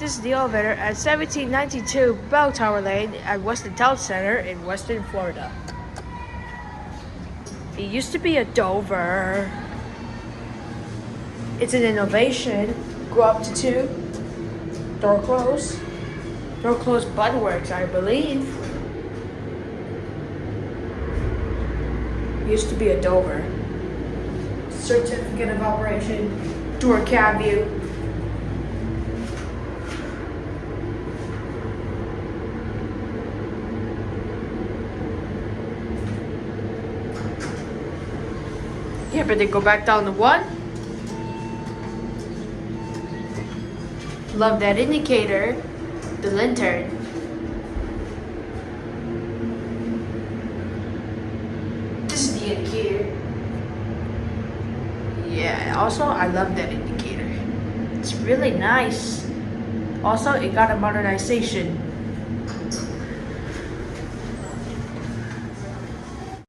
This is the elevator at 1792 Bell Tower Lane at Weston Town Center in Weston, Florida. It used to be a Dover. It's an innovation. Go up to 2. Door close. Door close button works, I believe. It used to be a Dover. Certificate of operation. Door cab view. Yeah, but then go back down to 1. Love that indicator. The lantern. This is the indicator. Yeah, also I love that indicator. It's really nice. Also, it got a modernization.